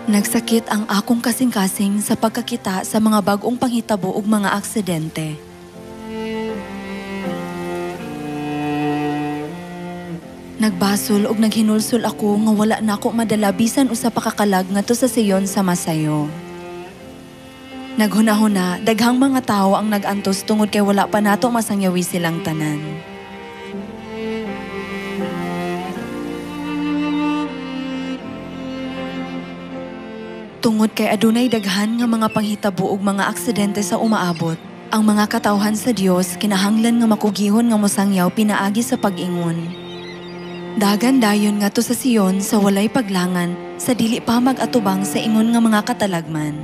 Nagsakit ang akong kasing-kasing sa pagkakita sa mga bag-ong panghitabo ug mga aksidente. Nagbasol ug naghinulsol ako nga wala na ako madala bisan usa pa kakalag ngadto sa siyon sa Masayo. Naghuna-huna, daghang mga tawo ang nag-antos tungod kay wala pa nato masangyawi silang tanan. Tungod kay adunay daghan nga mga panghitabo ug mga aksidente sa umaabot, ang mga katawhan sa Dios kinahanglan nga makugihon nga mosangyaw pinaagi sa pag-ingon. Dagan dayon ngadto sa siyon sa walay paglangan, sa dili pa mag-atubang sa ingon nga mga katalagman.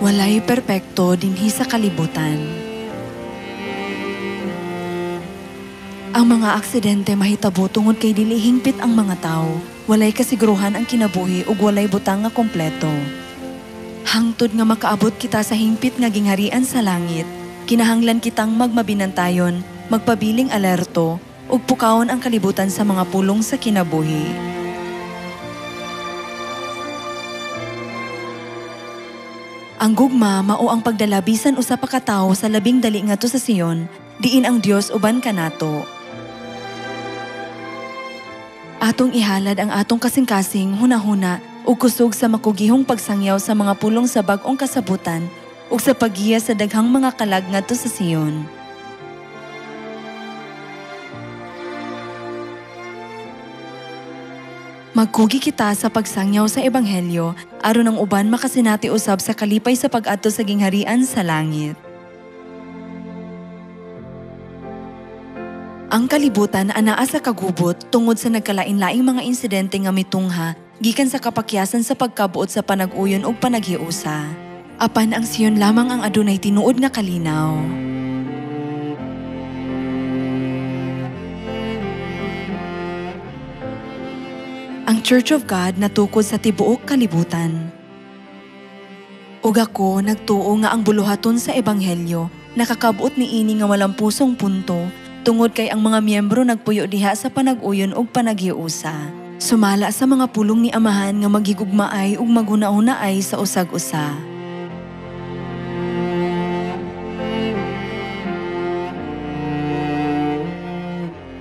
Walay perpekto dinhi sa kalibutan. Ang mga aksidente mahitabo tungod kay dili hingpit ang mga tawo, walay kasiguruhan ang kinabuhi ug walay butang nga kompleto. Hangtod nga makaabot kita sa hingpit nga gingharian sa langit, kinahanglan kitang magmabinantayon, magpabiling alerto, ug pukawon ang kalibutan sa mga pulong sa kinabuhi. Ang gugma mao ang pagdala bisan usa pa ka tawo sa labing dali ngadto sa Siyon, diin ang Dios uban kanato. Atong ihalad ang atong kasing-kasing hunahuna ug kusog sa makugihong pagsangyaw sa mga pulong sa bag-ong kasabutan ug sa paggiya sa daghang mga kalag ngadto sa Siyon. Magkugi kita sa pagsangyaw sa Ebanghelyo aron ang uban makasinati usab sa kalipay sa pag-adto sa gingharian sa langit. Ang kalibutan anaa sa kagubot tungod sa nagkalain-laing mga insidente nga mitungha gikan sa kapakyasan sa pagkabuot sa panag-uyon ug panaghiusa. Apan ang Siyon lamang ang adunay tinuod nga kalinaw. Ang Church of God natukod sa tibuok kalibutan. Ug ako nagtuo nga ang buluhaton sa Ebanghelyo nakakabuot niini nga walang pusong punto tungod kay ang mga miyembro nagpuyo diha sa panag-uyon ug panaghiusa. Sumala sa mga pulong ni Amahan nga magigugmaay ug maghuna-hunaay sa usag-usa.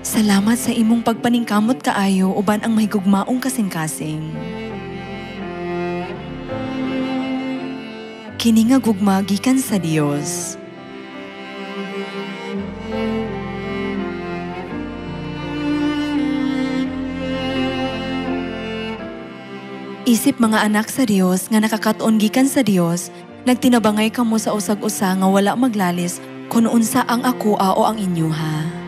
Salamat sa imong pagpaningkamot kaayo uban ang mahigugmaong kasing-kasing. Kini nga gugma gikan sa Dios. Isip mga anak sa Dios nga nakakaton gikan sa Dios, nagtinabangay kamo sa usag-usa nga wala maglalis kun unsa ang akoa o ang inyuha.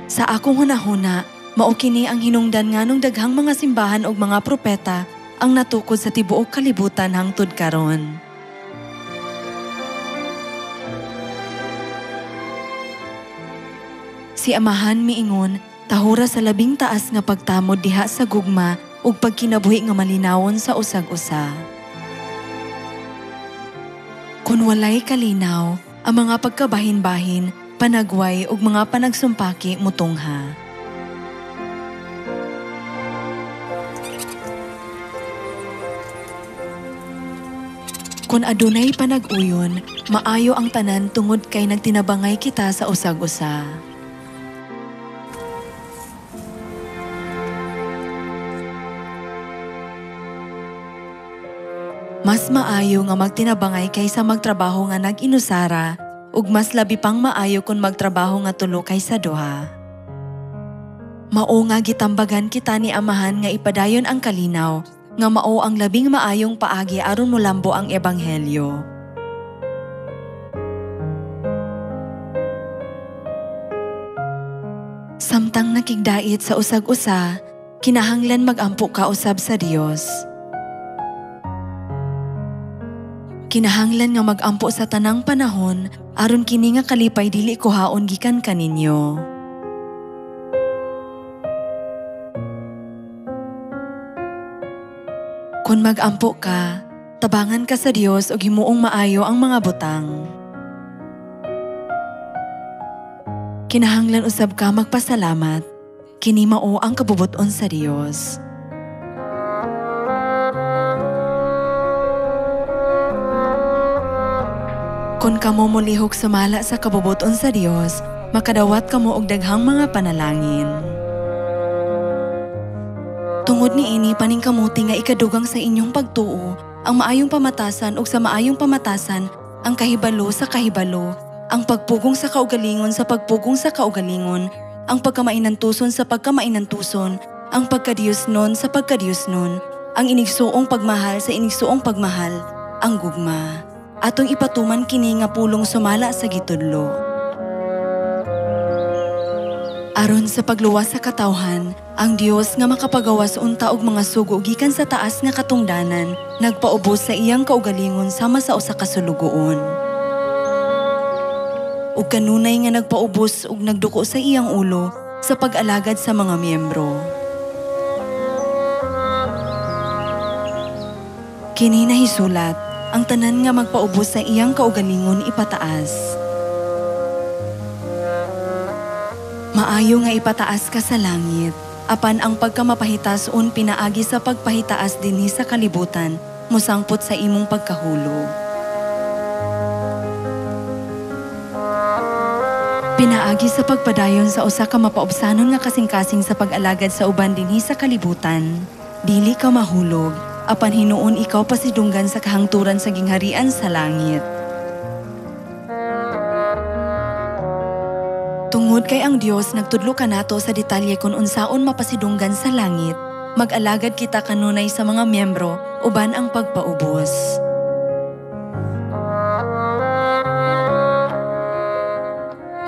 Sa akong hunahuna, mao kini ang hinungdan nganong daghang mga simbahan ug mga propeta ang natukod sa tibuok kalibutan hangtod karon. Si Amahan miingon, tahura sa labing taas nga pagtamod diha sa gugma ug pagkinabuhi nga malinawon sa usag-usa. Kung walay kalinaw, ang mga pagkabahin-bahin, panagway ug mga panagsumpaki mutungha. Kung adunay panag-uyon, maayo ang tanan tungod kay nagtinabangay kita sa usag-usa. Mas maayo nga magtinabangay kaysa magtrabaho nga nag-inusara, ug mas labi pang maayo kung magtrabaho nga tulo kaysa duha. Mao nga gitambagan kita ni Amahan nga ipadayon ang kalinaw, nga mao ang labing maayong paagi aron molambo ang Ebanghelyo. Samtang nakigdait sa usag-usa, kinahanglan mag-ampo ka usab sa Dios. Kinahanglan nga mag-ampo sa tanang panahon aron kini nga kalipay dili kuhaon gikan kaninyo. Kung mag-ampo ka, tabangan ka sa Dios ug himuong maayo ang mga butang. Kinahanglan usab ka magpasalamat. Kini mao ang kabubuton sa Dios. Kung kamo mulihok sumala sa kabubuton sa Dios, makadawat kamo og daghang mga panalangin. Tungod niini paningkamuti nga ikadugang sa inyong pagtuo, ang maayong pamatasan ug sa maayong pamatasan, ang kahibalo sa kahibalo, ang pagpugong sa kaugalingon sa pagpugong sa kaugalingon, ang pagkamainantuson sa pagkamainantuson, ang pagkadiyosnon sa pagkadiyosnon, ang inigsuong pagmahal sa inigsuong pagmahal, ang gugma. Atong ipatuman kini nga pulong sumala sa gitudlo. Aron sa pagluwas sa katawhan, ang Dios nga makapagawas unta og mga sugo gikan sa taas nga katungdanan, nagpaubos sa iyang kaugalingon sama sa usa ka sulugoon. Ug kanunay nga nagpaubos ug nagduko sa iyang ulo sa pag-alagad sa mga miyembro. Kini nahisulat, ang tanan nga magpaubos sa iyang kaugalingon ipataas. Maayo nga ipataas ka sa langit, apan ang pagkamapahitason pinaagi sa pagpahitaas dinhi sa kalibutan, musangpot sa imong pagkahulog. Pinaagi sa pagpadayon sa usa ka mapaubsanon nga kasing-kasing sa pag-alagad sa uban dinhi sa kalibutan, dili ka mahulog, apan hinuon ikaw pasidunggan sa kahangturan sa gingharian sa langit. Tungod kay ang Dios nagtudlo kanato sa detalye kung unsaon mapasidunggan sa langit, mag-alagad kita kanunay sa mga miyembro uban ang pagpaubos.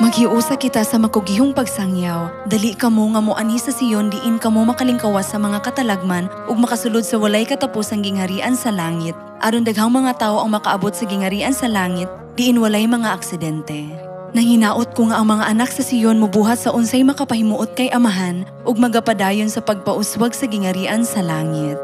Maghiusa kita sa makugihong pagsangyaw, dali kamo nga moanhi sa Sion diin kamo makalingkawas sa mga katalagman ug makasulod sa walay katapusang gingharian sa langit, aron daghang mga tawo ang makaabot sa gingharian sa langit diin walay mga aksidente. Nahinaot ko nga ang mga anak sa Sion mobuhat sa unsay makapahimuot kay Amahan ug magapadayon sa pagpauswag sa gingharian sa langit.